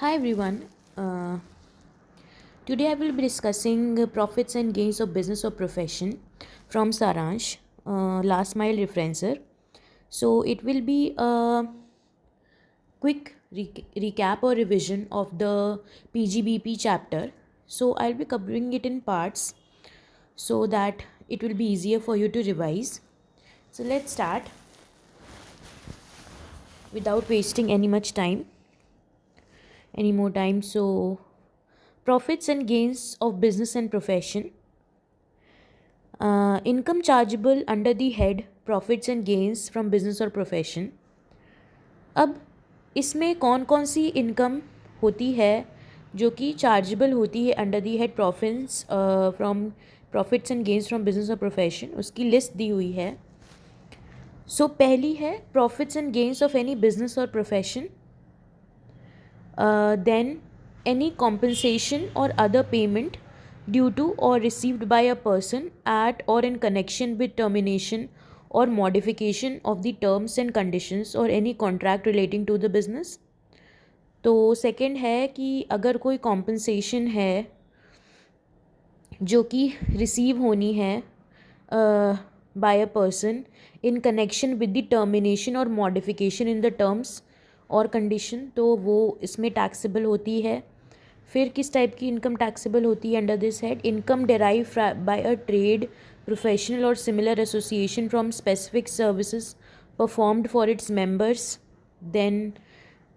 Hi everyone. Uh, Today I will be discussing profits and gains of business or profession from Saransh, last mile referencer. So it will be a quick recap or revision of the PGBP chapter. So I'll be covering it in parts so that it will be easier for you to revise. So let's start without wasting any more time. So profits and gains of business and profession. Income chargeable under the head profits and gains from business और profession. अब इसमें कौन कौन सी income होती है जो कि chargeable होती है under the head profits from profits and gains from business और प्रोफेशन, उसकी लिस्ट दी हुई है. सो पहली है profits and gains of any business और profession. Then any compensation or other payment due to or received by a person at or in connection with termination or modification of the terms and conditions or any contract relating to the business. तो second है कि अगर कोई compensation है जो कि receive होनी है by a person in connection with the termination or modification in the terms और कंडीशन, तो वो इसमें टैक्सेबल होती है. फिर किस टाइप की इनकम टैक्सेबल होती है under this head? Income derive by a trade, professional और similar association from specific services performed for its members. Then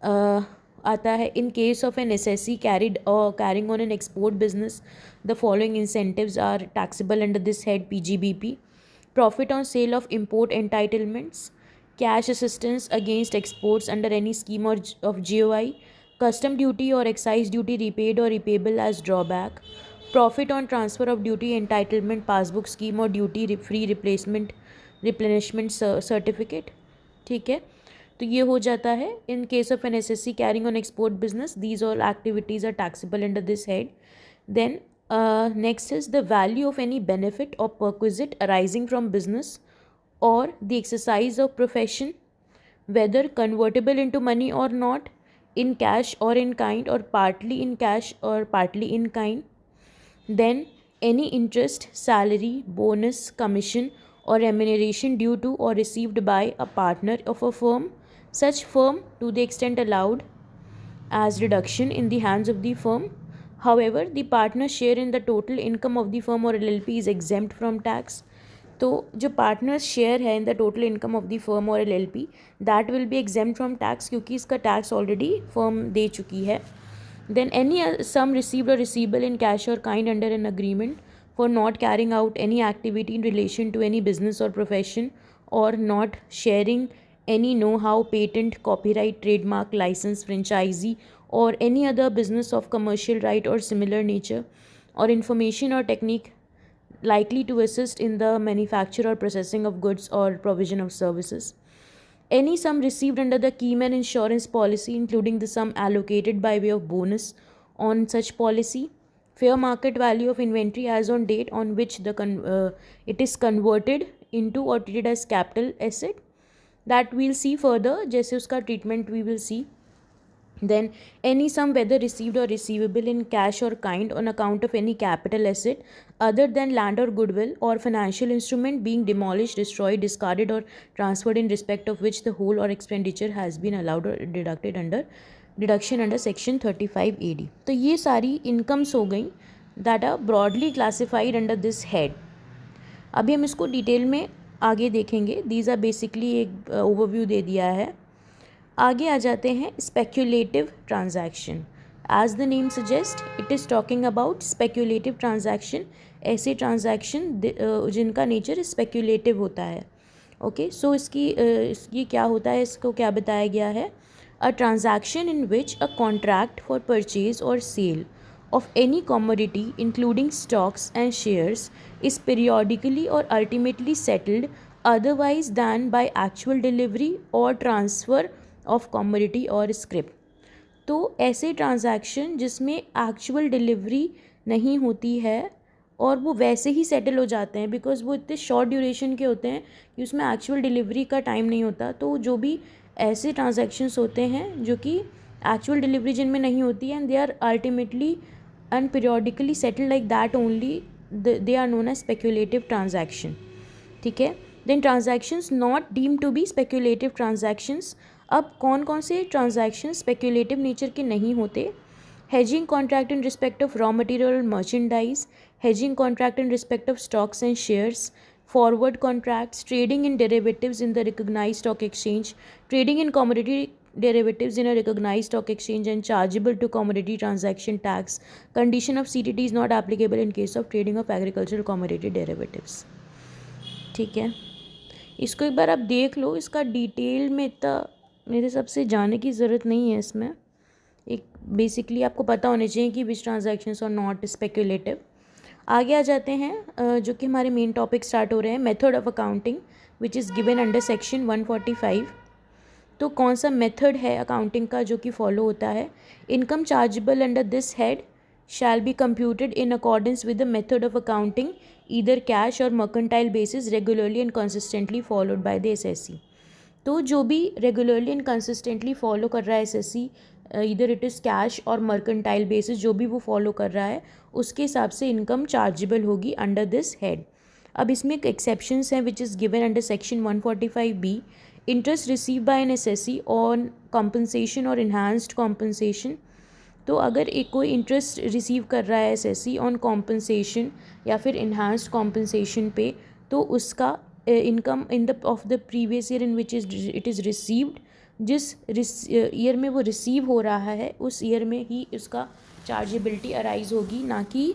आता है in case of an assessee carrying on an export business the following incentives are taxable under this head PGBP. Profit on sale of import entitlements, cash assistance against exports under any scheme or of GOI, custom duty or excise duty repaid or repayable as drawback, profit on transfer of duty entitlement passbook scheme or duty free replacement replenishment certificate. ठीक है, तो ये हो जाता है in case of an assessee carrying on export business. These all activities are taxable under this head. Then next is the value of any benefit or perquisite arising from business or the exercise of profession, whether convertible into money or not, in cash or in kind, or partly in cash or partly in kind. Then any interest, salary, bonus, commission or remuneration due to or received by a partner of a firm, such firm to the extent allowed as reduction in the hands of the firm. However, the partner's share in the total income of the firm or LLP is exempt from tax. तो जो partners share है in the total income of the firm और LLP, that will be exempt from tax क्योंकि इसका tax already firm दे चुकी है. Then any sum received और रिसीवेबल इन कैश और kind under an agreement for not carrying out any activity in relation to any business और profession और not sharing any know-how, patent, copyright, trademark, license, franchisee, or any other business of commercial right or similar nature, or information or technique likely to assist in the manufacture or processing of goods or provision of services. Any sum received under the Keyman insurance policy, including the sum allocated by way of bonus on such policy, fair market value of inventory as on date on which it is converted into or treated as capital asset, that we'll see further जैसे उसका treatment we will see. Then any sum whether received or receivable in cash or kind on account of any capital asset other than land or goodwill or financial instrument being demolished, destroyed, discarded or transferred in respect of which the whole or expenditure has been allowed or deducted under deduction under section 35 AD. तो ये सारी incomes हो गई that are broadly classified under this head. अभी हम इसको detail में आगे देखेंगे. दीज आर बेसिकली एक ओवरव्यू दे दिया है. आगे आ जाते हैं speculative transaction. As the name suggest it is talking about speculative transaction, ऐसे ट्रांजैक्शन जिनका नेचर स्पेक्यूलेटिव होता है. ओके, सो इसकी क्या होता है, इसको क्या बताया गया है? A transaction in which a contract for purchase और cell of any commodity including stocks and shares is periodically or ultimately settled otherwise than by actual delivery or transfer of commodity or scrip. तो ऐसे transaction जिसमें actual delivery नहीं होती है और वो वैसे ही सेटल हो जाते हैं बिकॉज वो इतने शॉर्ट ड्यूरेशन के होते हैं कि उसमें एक्चुअल डिलीवरी का टाइम नहीं होता. तो जो भी ऐसे ट्रांजैक्शंस होते हैं जो कि एक्चुअल डिलीवरी जिनमें नहीं होती है, and they are ultimately and periodically settled like that only, they are known as speculative transaction. ठीक है. Then transactions not deemed to be speculative transactions. अब कौन कौन से ट्रांजैक्शन स्पेक्यूलेटिव नेचर के नहीं होते? Hedging contract in respect of raw material merchandise, hedging contract in respect of stocks and shares, forward contracts, trading in derivatives in the recognized stock exchange, trading in commodity derivatives in a recognized stock exchange and chargeable to commodity transaction tax. Condition of CTT is not applicable in case of trading of agricultural commodity derivatives. ठीक है. इसको एक बार आप देख लो, इसका detail में इतना मेरे हिसाब से जाने की ज़रूरत नहीं है. इसमें एक बेसिकली आपको पता होना चाहिए कि विच ट्रांजैक्शंस आर नॉट स्पेक्यूलेटिव. आगे आ जाते हैं जो कि हमारे मेन टॉपिक स्टार्ट हो रहे हैं, method of accounting which is given under section 145. तो कौन सा मेथड है अकाउंटिंग का जो कि फॉलो होता है? Income chargeable under this head shall be computed in accordance with the method of accounting either cash और mercantile basis regularly and consistently followed by the assessee. तो जो भी रेगुलरली एंड कंसिस्टेंटली फॉलो कर रहा है SSC, इधर it is cash और mercantile basis, जो भी वो फॉलो कर रहा है उसके हिसाब से इनकम चार्जेबल होगी अंडर दिस हेड. अब इसमें एक एक्सेप्शंस हैं which is given under section 145B. Interest receive by an assessee on compensation और इन्हांस्ड कॉम्पनसेशन. तो अगर एक कोई इंटरेस्ट रिसीव कर रहा है एसएससी ऑन कॉम्पनसेशन या फिर इन्हांस्ड कॉम्पनसेशन पे, तो उसका income in the of the previous year in which it is received, जिस ईयर में वो रिसीव हो रहा है उस ईयर में ही उसका चार्जेबिलिटी अराइज होगी, ना कि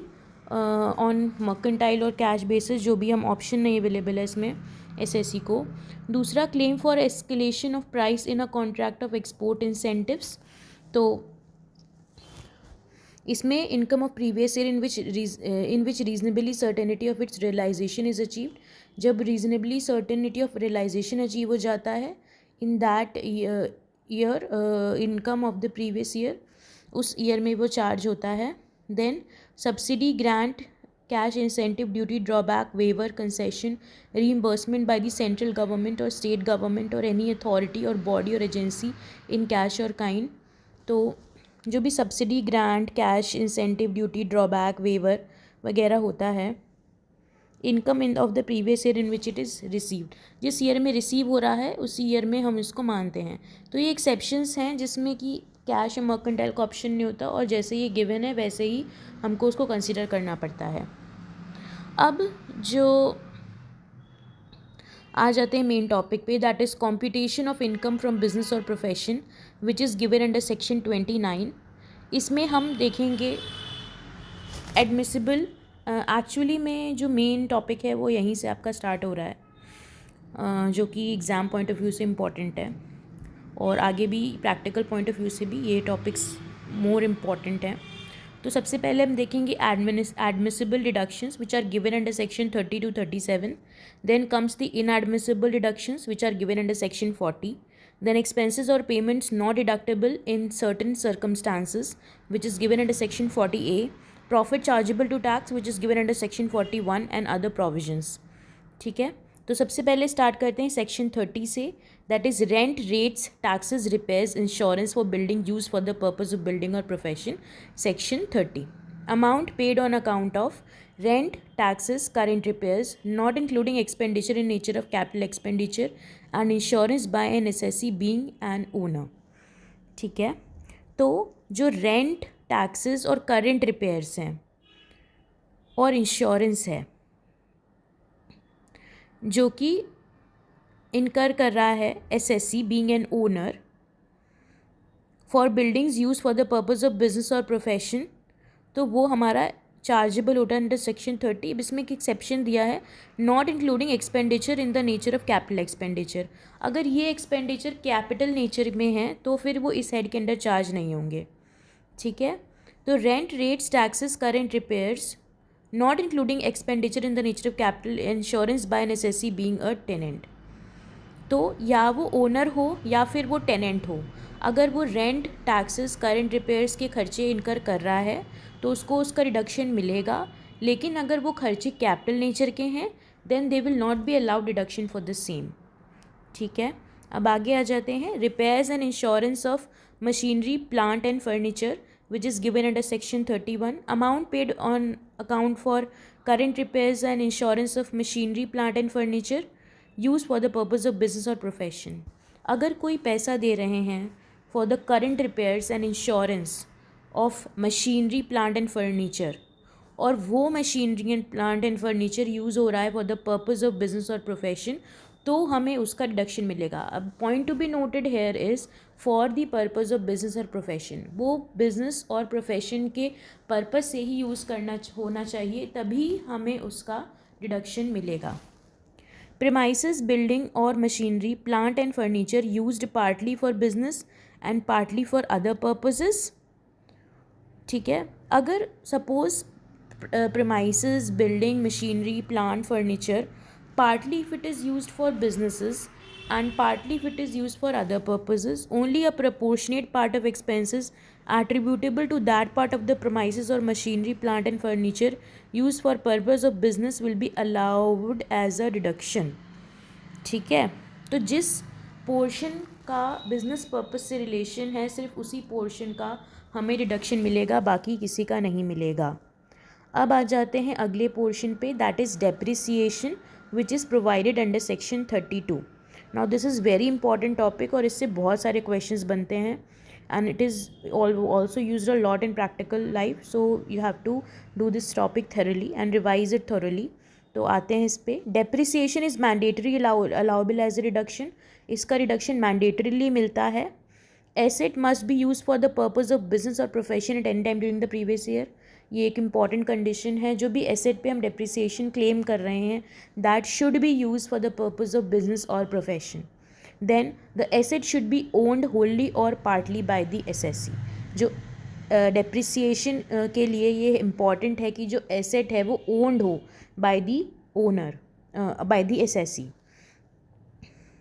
ऑन मर्केंटाइल और कैश बेसिस, जो भी हम ऑप्शन नहीं अवेलेबल है इसमें एसएससी को. दूसरा, claim for escalation of price in a contract of export incentives. तो इसमें income of previous year in which reasonably certainty of its realisation is achieved. जब reasonably certainty of realisation achieve हो जाता है in that year, income of the previous year, उस year में वो charge होता है. Then subsidy, grant, cash incentive, duty, drawback, waiver, concession, reimbursement by the central government और स्टेट गवर्नमेंट और एनी अथॉरिटी और बॉडी और एजेंसी इन कैश और काइंड. तो जो भी subsidy, grant, cash incentive, duty, drawback, waiver वगैरह होता है, income in of the previous year in which it is received, जिस ईयर में रिसीव हो रहा है उसी ईयर में हम इसको मानते हैं. तो ये एक्सेप्शंस हैं जिसमें कि कैश या मर्केंटाइल का ऑप्शन नहीं होता, और जैसे ये गिवन है वैसे ही हमको उसको कंसिडर करना पड़ता है. अब जो आ जाते हैं मेन टॉपिक पे, that is computation of income from business और profession which is given under section 29. इसमें हम देखेंगे एडमिसिबल. एक्चुअली में जो मेन टॉपिक है वो यहीं से आपका स्टार्ट हो रहा है, जो कि एग्ज़ाम पॉइंट ऑफ व्यू से इम्पॉर्टेंट है, और आगे भी प्रैक्टिकल पॉइंट ऑफ व्यू से भी ये टॉपिक्स मोर इम्पॉर्टेंट हैं. तो सबसे पहले हम देखेंगे admissible deductions which are given under section 30 to 37. Then comes the inadmissible deductions which are given under section 40. Then expenses or payments not deductible in certain circumstances which is given under section 40A. Profit chargeable to tax which is given under section 41 and other provisions. ठीक है. तो सबसे पहले start करते हैं section 30 से, that is rent, rates, taxes, repairs, insurance for building use for the purpose of building और profession. Section 30. Amount paid on account of rent, taxes, current repairs, not including expenditure in nature of capital expenditure and insurance by an assessee being an owner. ठीक है. तो जो rent, taxes और current repairs हैं और insurance है जो कि इनकर कर रहा है SSC being an owner for buildings use for the purpose of business और प्रोफेशन, तो वो हमारा चार्जेबल होता है अंडर सेक्शन 30. इसमें एक एक्सेप्शन दिया है, not including expenditure in the nature of capital expenditure. अगर ये एक्सपेंडिचर कैपिटल नेचर में है तो फिर वो इस हेड के अंडर चार्ज नहीं होंगे. ठीक है. तो rent, rates, taxes, current repairs, not including expenditure in the nature of capital, insurance by an assessee being a tenant. तो या वो ओनर हो या फिर वो टेनेंट हो, अगर वो रेंट, टैक्सेस, करेंट रिपेयर्स के खर्चे इनकर कर रहा है तो उसको उसका रिडक्शन मिलेगा. लेकिन अगर वो खर्चे कैपिटल नेचर के हैं then they will not be allowed deduction for the same. ठीक है. अब आगे आ जाते हैं, repairs and insurance of machinery plant and furniture which is given under section 31. Amount paid on account for current repairs and insurance of machinery plant and furniture used for the purpose of business or profession. अगर कोई पैसा दे रहे हैं for the current repairs and insurance of machinery plant and furniture, और वो machinery and plant and furniture use हो रहा है for the purpose of business और प्रोफेशन, तो हमें उसका डिडक्शन मिलेगा. अब point to be noted here is for the purpose of business और प्रोफेशन. वो बिजनेस और प्रोफेशन के पर्पज़ से ही यूज़ करना होना चाहिए, तभी हमें उसका डिडक्शन मिलेगा. प्रीमाइसेस, बिल्डिंग और machinery, plant and furniture used partly for business and partly for other purposes. ठीक है, अगर suppose premises, building, machinery, plant, furniture, partly if it is used for businesses and partly if it is used for other purposes, only a proportionate part of expenses attributable to that part of the premises or machinery, plant and furniture used for purpose of business will be allowed as a deduction. ठीक है, तो जिस portion का business purpose से relation है सिर्फ उसी portion का हमें डिडक्शन मिलेगा, बाकी किसी का नहीं मिलेगा. अब आ जाते हैं अगले पोर्शन पे, that is depreciation which is provided under section 32. Now this is very important topic और इससे बहुत सारे क्वेश्चंस बनते हैं and it is also used a lot in practical life, so you have to do this topic thoroughly and revise it thoroughly. तो आते हैं इस पे. Depreciation is mandatory allowable as a reduction. इसका रिडक्शन मैंडेटरीली मिलता है. Asset must be use for the purpose of business और profession at any time during the previous year. ये एक इम्पॉर्टेंट कंडीशन है. जो भी एसेट पे हम डेप्रिसिएशन क्लेम कर रहे हैं that should be use for the purpose of business और profession. Then the asset should be owned wholly और पार्टली बाय द एसएससी. जो डेप्रिसिएशन के लिए ये इम्पॉर्टेंट है कि जो एसेट है वो ओन्ड हो by the owner, bye the SSC.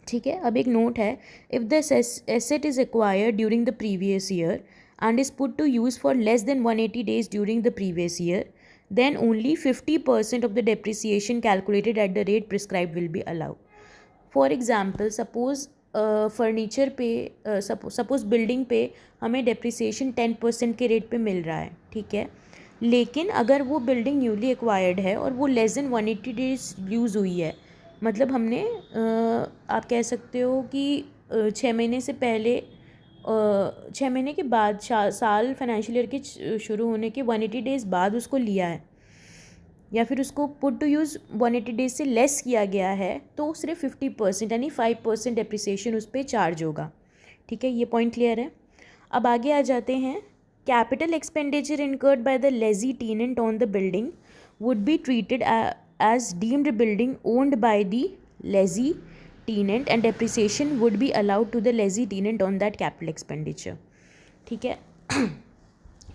ठीक है, अब एक नोट है, if the asset is acquired during the previous year and is put to use for less than 180 days during the previous year, then only 50% of the depreciation calculated at the rate prescribed will be allowed. For example, suppose furniture पे suppose building पे हमें depreciation 10% के rate पे मिल रहा है. ठीक है, लेकिन अगर वो बिल्डिंग न्यूली एक्वायर्ड है और वो लेस देन 180 डेज यूज़ हुई है, मतलब हमने आप कह सकते हो कि 6 महीने से पहले 6 महीने के बाद साल फाइनेंशियल ईयर के शुरू होने के 180 डेज़ बाद उसको लिया है, या फिर उसको पुट टू यूज़ 180 डेज से लेस किया गया है, तो सिर्फ 50% यानी 5% डेप्रिसिएशन उस पर चार्ज होगा. ठीक है, ये पॉइंट क्लियर है. अब आगे आ जाते हैं. Capital expenditure incurred by the lessee tenant on the building would be treated as deemed building owned by the lessee tenant and depreciation would be allowed to the lessee tenant on that capital expenditure. ठीक है,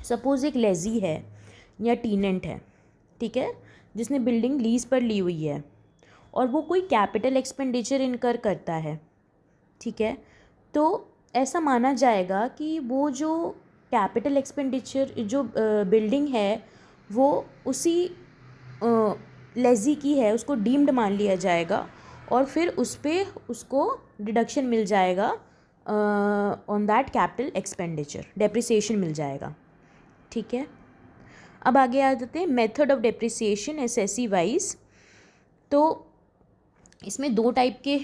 suppose एक lazy है या टीनेंट है, ठीक है, जिसने building lease पर ली हुई है और वो कोई कैपिटल एक्सपेंडिचर इनकर करता है. ठीक है, तो ऐसा माना जाएगा कि वो जो कैपिटल एक्सपेंडिचर जो बिल्डिंग है वो उसी लेजी की है, उसको डीम्ड मान लिया जाएगा और फिर उस पर उसको डिडक्शन मिल जाएगा on that capital expenditure, depreciation मिल जाएगा. ठीक है, अब आगे आ जाते हैं method of depreciation assessee wise. तो इसमें 2 टाइप के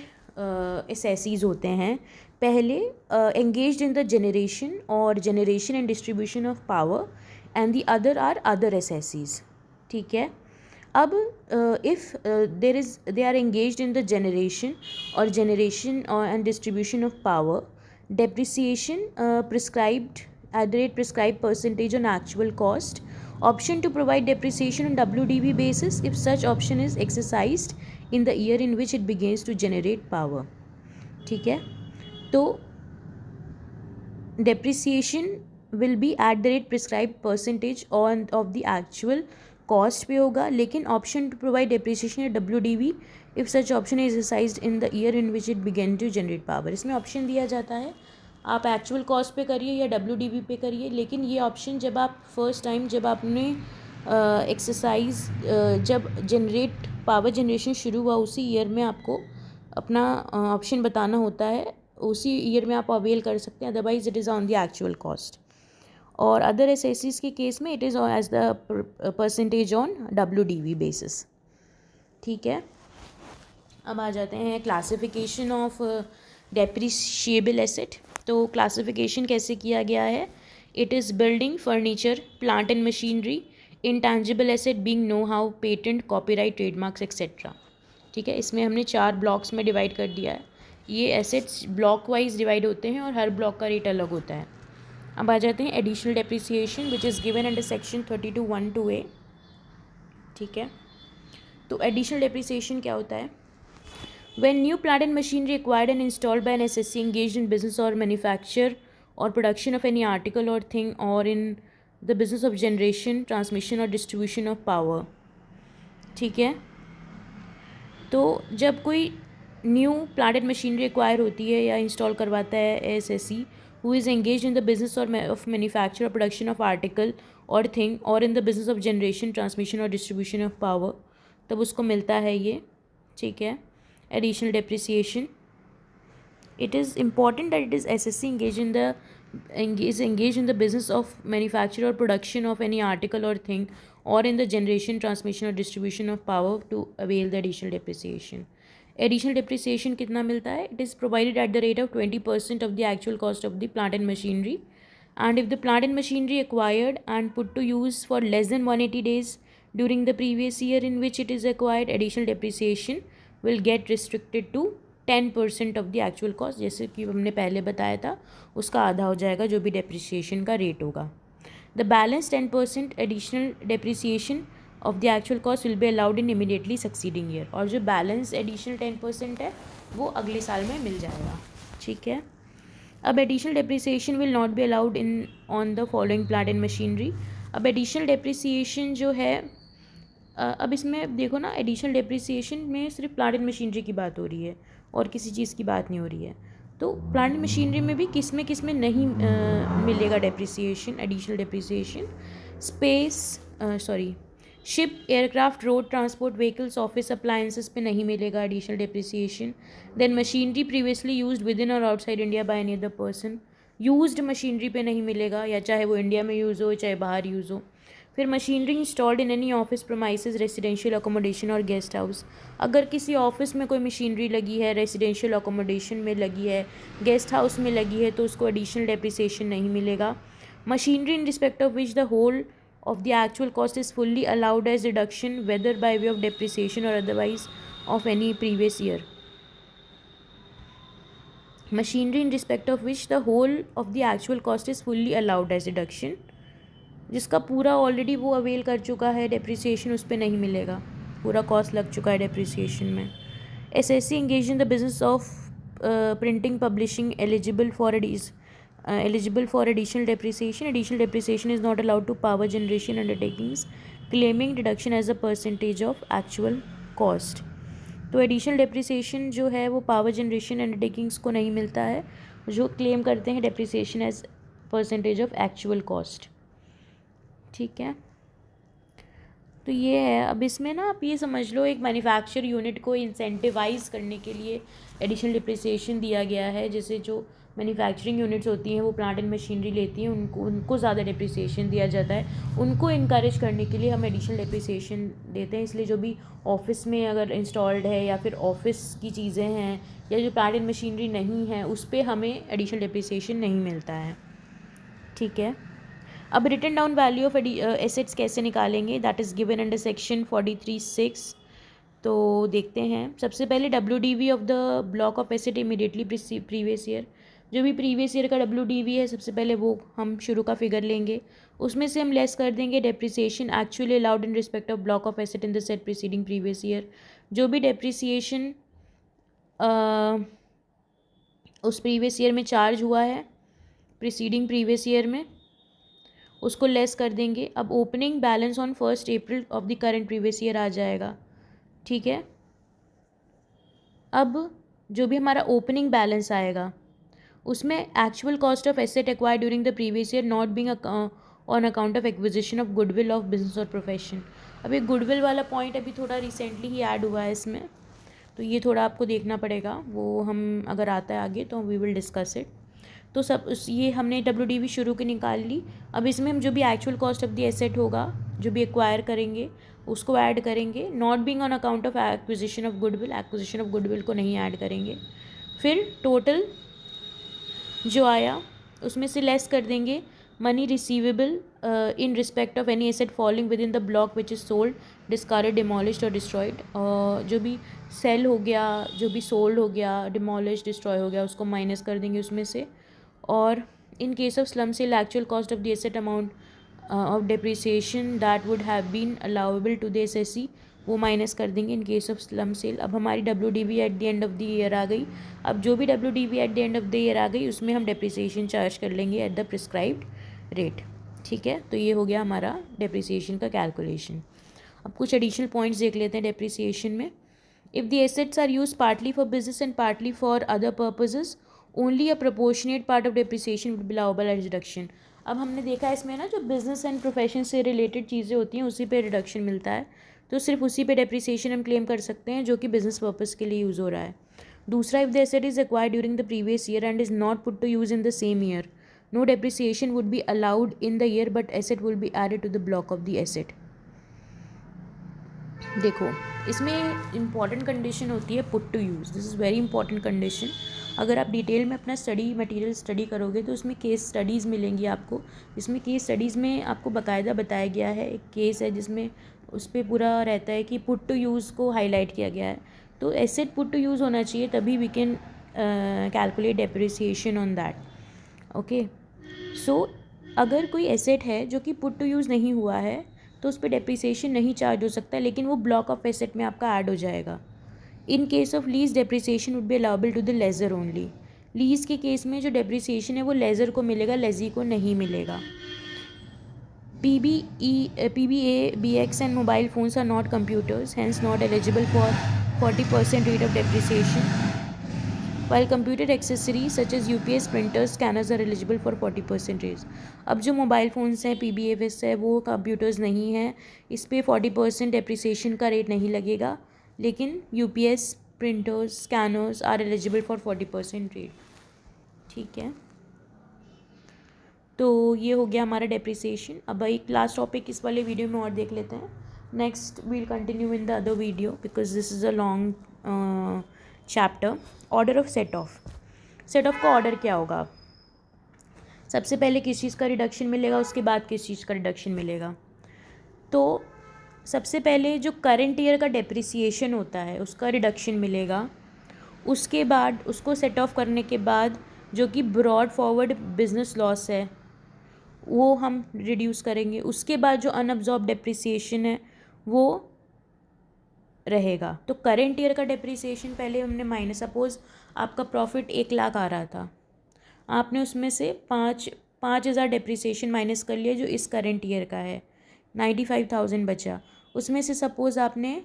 एसएससीज होते हैं. पहले एंगेज्ड इन द जनरेशन और generation and distribution of power and the other are other assessees. ठीक है, अब if they are engaged in the generation and distribution of power, depreciation prescribed at the rate prescribed percentage on actual cost. Option to provide depreciation on WDV basis if such option is exercised in the year in which it begins to generate power. ठीक है, तो depreciation will be at the rate prescribed percentage on of the actual cost पे होगा, लेकिन option to provide depreciation at WDV if such option is exercised in the year in which it began to generate power. इसमें option दिया जाता है आप actual cost पे करिए या WDV पे करिए, लेकिन ये ऑप्शन जब आप फर्स्ट टाइम जब आपने एक्सरसाइज जब जनरेट पावर जनरेशन शुरू हुआ उसी ईयर में आपको अपना ऑप्शन बताना होता है उसी ईयर में आप अवेल कर सकते हैं, otherwise it is on the actual cost. और अदर एसएससीज के केस में it is as the percentage on WDV basis. ठीक है, अब आ जाते हैं क्लासिफिकेशन ऑफ डेप्रिशिएबल एसेट। तो क्लासिफिकेशन कैसे किया गया है, it is building, furniture, plant and machinery, intangible asset being know how, patent, copyright, trademarks etcetera. ठीक है, इसमें हमने 4 ब्लॉक्स में डिवाइड कर दिया है। ये एसेट्स ब्लॉक वाइज डिवाइड होते हैं और हर ब्लॉक का रेट अलग होता है। अब आ जाते हैं additional depreciation which is given under section 32(1)(2)(a). ठीक है, तो एडिशनल डेप्रिसिएशन क्या होता है, when new plant and machinery acquired and installed by an SSC engaged in business or manufacture or production of any article or thing or in the business of generation, transmission or distribution of power। ठीक है, तो जब कोई new plant and machinery acquire होती है या install करवाता है SSC who is engaged in the business or of manufacture or production of article or thing or in the business of generation, transmission or distribution of power, तब उसको मिलता है ये। ठीक है, additional depreciation। It is important that it is SSC engaged in the business of manufacture or production of any article or thing or in the generation, transmission or distribution of power to avail the additional depreciation। Additional depreciation कितना मिलता है, it is provided at the rate of 20% of the actual cost of the plant and machinery, and if the plant and machinery acquired and put to use for less than 180 days during the previous year in which it is acquired, additional depreciation will get restricted to 10% of the actual cost। जैसे कि हमने पहले बताया था, उसका आधा हो जाएगा जो भी डेप्रिसिएशन का रेट होगा। The balance 10% additional depreciation of the actual cost will be allowed in immediately succeeding year। और जो बैलेंस एडिशनल 10% है वो अगले साल में मिल जाएगा। ठीक है, अब additional depreciation will not be allowed in on the following plant and machinery. अब एडिशनल डेप्रिसिएशन जो है, अब इसमें देखो ना, एडिशनल डेप्रिसिएशन में सिर्फ प्लांट एंड मशीनरी की बात हो रही है और किसी चीज़ की बात नहीं हो रही है। तो प्लांट एंड मशीनरी में भी किस में नहीं मिलेगा depreciation, additional depreciation, ship, aircraft, road transport vehicles, office appliances पे नहीं मिलेगा additional depreciation. Then machinery previously used within और outside India by any other person, used machinery पे नहीं मिलेगा, या चाहे वो इंडिया में यूज़ हो चाहे बाहर यूज़ हो। फिर machinery installed in any office premises, residential accommodation और गेस्ट हाउस, अगर किसी ऑफिस में कोई मशीनरी लगी है, रेसिडेंशियल अकोमोडेशन में लगी है, गेस्ट हाउस में लगी है, तो उसको एडिशनल डेप्रिसिएशन नहीं मिलेगा। Machinery in respect of which the whole of the actual cost is fully allowed as deduction whether by way of depreciation or otherwise of any previous year। machinery in respect of which the whole of the actual cost is fully allowed as deduction, जिसका पूरा already वो avail कर चुका है depreciation, उस पर नहीं मिलेगा, पूरा कॉस्ट लग चुका है डेप्रिसिएशन में। SSC engaged in the business of printing, publishing eligible for additional depreciation। Additional depreciation is not allowed to power generation undertakings claiming deduction as a percentage of actual cost। तो additional depreciation जो है वो power generation undertakings को नहीं मिलता है जो claim करते हैं depreciation as percentage of actual cost. ठीक है, तो ये है। अब इसमें ना आप ये समझ लो, एक मैन्युफैक्चर यूनिट को इंसेंटिवाइज करने के लिए एडिशनल डिप्रिसिएशन दिया गया है। जैसे जो मैन्युफैक्चरिंग यूनिट्स होती हैं वो प्लांट एंड मशीनरी लेती हैं, उनको ज़्यादा डिप्रिसिएशन दिया जाता है। उनको इनकरेज करने के लिए हम एडिशनल डिप्रिसिएशन देते हैं। इसलिए जो भी ऑफिस में अगर इंस्टॉल्ड है या फिर ऑफिस की चीज़ें हैं या जो प्लांट एंड मशीनरी नहीं है उस पर हमें एडिशनल डिप्रिसिएशन नहीं मिलता है। ठीक है, अब written down value of assets कैसे निकालेंगे, that is given under section 43(6). तो देखते हैं, सबसे पहले WDV of the block of asset immediately previous year. जो भी प्रीवियस ईयर का WDV है सबसे पहले वो हम शुरू का फिगर लेंगे, उसमें से हम लेस कर देंगे depreciation actually allowed in respect of block of asset in the set preceding previous year. जो भी डेप्रिसिएशन उस प्रीवियस ईयर में चार्ज हुआ है प्रीसीडिंग प्रीवियस ईयर में, उसको लेस कर देंगे। अब opening balance on 1 April of the current previous year आ जाएगा। ठीक है, अब जो भी हमारा ओपनिंग बैलेंस आएगा उसमें actual cost of asset acquired during the previous year not being on account of acquisition of goodwill of business और प्रोफेशन। अब ये गुडविल वाला पॉइंट अभी थोड़ा रिसेंटली ही ऐड हुआ है इसमें, तो तो ये थोड़ा आपको देखना पड़ेगा, वो हम अगर आता है आगे तो वी विल डिस्कस इट। तो सब ये हमने WDV शुरू की निकाल ली। अब इसमें हम जो भी actual cost of the asset होगा, जो भी एक्वायर करेंगे उसको ऐड करेंगे। Not being on account of acquisition of goodwill, acquisition of goodwill को नहीं ऐड करेंगे। फिर टोटल जो आया उसमें से लेस कर देंगे money receivable in respect of any asset falling with in the block which is sold, discarded, demolished और डिस्ट्रॉयड। जो भी सेल हो गया, जो भी सोल्ड हो गया, डिमोलिश, डिस्ट्रॉय हो गया, उसको माइनस कर देंगे उसमें से। और in case of slump sale, actual cost of the asset amount of depreciation that would have been allowable to the assessee, वो माइनस कर देंगे in case of slump sale. अब हमारी WDV at the end of the year आ गई। अब जो भी WDV at the end of the year आ गई उसमें हम डेप्रिसिएशन चार्ज कर लेंगे एट द प्रिस्क्राइब्ड रेट। ठीक है, तो ये हो गया हमारा डेप्रिसिएशन का कैलकुलेशन। अब कुछ एडिशनल पॉइंट्स देख लेते हैं डेप्रिसिएशन में। If the assets are used partly for business and partly for other purposes, only a proportionate part of depreciation would be allowable as deduction. अब हमने देखा है इसमें ना, जो बिजनेस एंड प्रोफेशन से रिलेटेड चीज़ें होती हैं उसी पे रिडक्शन मिलता है, तो सिर्फ उसी पे डेप्रिसिएशन हम क्लेम कर सकते हैं जो कि बिजनेस पर्पज़ के लिए यूज़ हो रहा है। दूसरा, if the asset is acquired during the previous year and is not put to use in the same year, no depreciation would be allowed in the year but asset will be added to the block of the asset. देखो, इसमें important condition होती है put to use. This is very important condition. अगर आप detail में अपना study material study करोगे तो उसमें केस स्टडीज़ मिलेंगी आपको। इसमें केस स्टडीज़ में आपको बाकायदा बताया गया है, एक केस है जिसमें उस पर पूरा रहता है कि पुट टू यूज़ को हाईलाइट किया गया है। तो एसेट पुट टू यूज़ होना चाहिए, तभी we can calculate depreciation on that. Okay, so अगर कोई एसेट है जो कि पुट टू यूज़ नहीं हुआ है तो उस पर डेप्रिसिएशन नहीं चार्ज हो सकता, लेकिन वो ब्लॉक ऑफ एसेट में आपका ऐड हो जाएगा। In case of lease, depreciation would be allowable to the lessor only. Lease के केस में जो डेप्रिसिएशन है वो लेजर को मिलेगा, लेजी को नहीं मिलेगा। PBA, BX and mobile phones are not computers, hence not eligible for 40% rate of depreciation, while computer accessories such as UPS, printers, scanners are eligible for 40% rate। अब जो मोबाइल फ़ोन्स हैं, PBAs है, वो computers नहीं हैं, इस पर 40% depreciation का रेट नहीं लगेगा, लेकिन UPS, printers, scanners are eligible for 40% rate. ठीक है, तो ये हो गया हमारा डेप्रिसिएशन। अब एक लास्ट टॉपिक इस वाले वीडियो में और देख लेते हैं। Next we'll continue in the other video because this is a long chapter. Order of set off. Set off का ऑर्डर क्या होगा? सबसे पहले किस चीज़ का रिडक्शन मिलेगा, उसके बाद किस चीज़ का रिडक्शन मिलेगा। तो सबसे पहले जो करंट ईयर का डेप्रिसिएशन होता है उसका रिडक्शन मिलेगा। उसके बाद उसको सेट ऑफ करने के बाद जो कि ब्रॉड फॉरवर्ड बिजनेस लॉस है वो हम रिड्यूस करेंगे। उसके बाद जो अनअब्जॉर्ब डेप्रिसिएशन है वो रहेगा। तो करेंट ईयर का डेप्रिसिएशन पहले हमने माइनस, सपोज़ आपका प्रॉफिट 1 लाख आ रहा था, आपने उसमें से 5,000 डेप्रिसिएशन माइनस कर लिया जो इस करेंट ईयर का है, 95,000 बचा। उसमें से सपोज़ आपने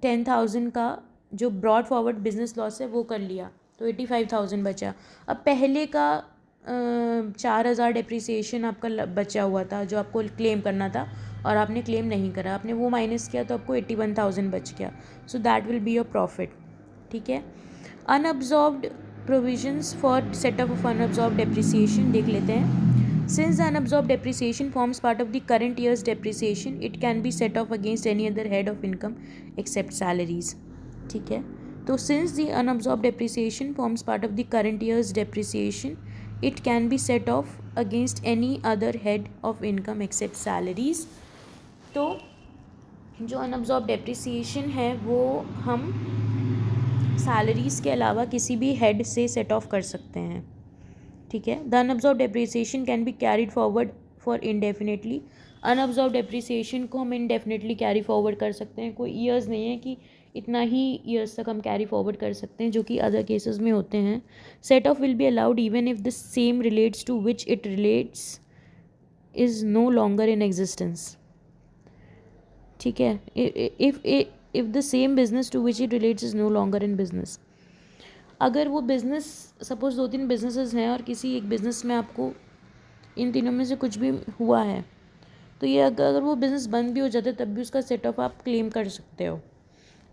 10,000 का जो ब्रॉड फॉरवर्ड बिजनेस लॉस है वो कर लिया, तो 85,000 बचा। अब पहले का 4,000 डेप्रिसिएशन आपका बचा हुआ था जो आपको क्लेम करना था और आपने क्लेम नहीं करा, आपने वो माइनस किया तो आपको 81,000 बच गया। So that will be your profit. ठीक है, unabsorbed provisions for set off unabsorbed depreciation देख लेते हैं। Since the unabsorbed depreciation forms part of the current year's depreciation, it can be set off against any other head of income except salaries. ठीक है, तो since the unabsorbed depreciation forms part of the current year's depreciation, it can be set off against any other head of income except salaries. तो जो unabsorbed depreciation है वो हम salaries के अलावा किसी भी हेड से सेट ऑफ कर सकते हैं। ठीक है, the unabsorb depreciation can be carried forward for indefinitely. Unabsorb depreciation को हम इनडेफिनेटली कैरी फॉरवर्ड कर सकते हैं, कोई ईयर्स नहीं है कि इतना ही ईयर्स तक हम कैरी फॉरवर्ड कर सकते हैं, जो कि अदर केसेस में होते हैं। Set off will be allowed even if the same relates to which it relates is no longer in existence. ठीक है, if the same business to which it relates is no longer in business. अगर वो business, suppose 2-3 businesses हैं और किसी एक business में आपको इन तीनों में से कुछ भी हुआ है, तो ये अगर वो बिज़नेस बंद भी हो जाता है तब भी उसका सेट ऑफ आप क्लेम कर सकते हो।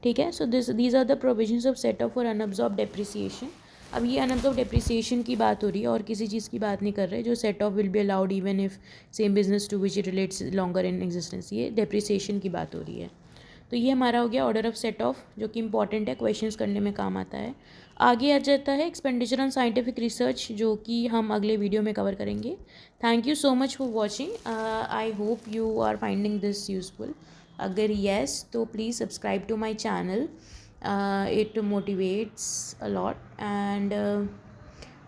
ठीक है। So these are the provisions of set off for unabsorb depreciation. अब ये अनअब्जॉर्ब डेप्रिसिएशन की बात हो रही है और किसी चीज़ की बात नहीं कर रहे। जो set off will be allowed even if same business to which it relates longer in existence, ये डेप्रिसिएशन की बात हो रही है। तो ये हमारा हो गया ऑर्डर ऑफ सेट ऑफ, जो कि इंपॉर्टेंट है, क्वेश्चंस करने में काम आता है। आगे आ जाता है एक्सपेंडिचर ऑन साइंटिफिक रिसर्च, जो कि हम अगले वीडियो में कवर करेंगे। Thank you so much for watching. I hope you are finding this useful. अगर येस तो please subscribe to my channel, it motivates a lot. And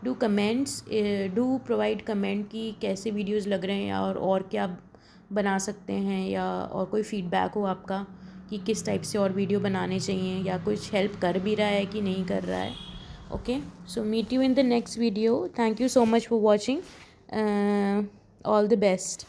do comments, do provide comment कि कैसे videos लग रहे हैं और क्या बना सकते हैं, या और कोई फीडबैक हो आपका कि किस टाइप से और वीडियो बनाने चाहिए, या कुछ हेल्प कर भी रहा है कि नहीं कर रहा है। Okay, so meet you in the next video. Thank you so much for watching. All the best.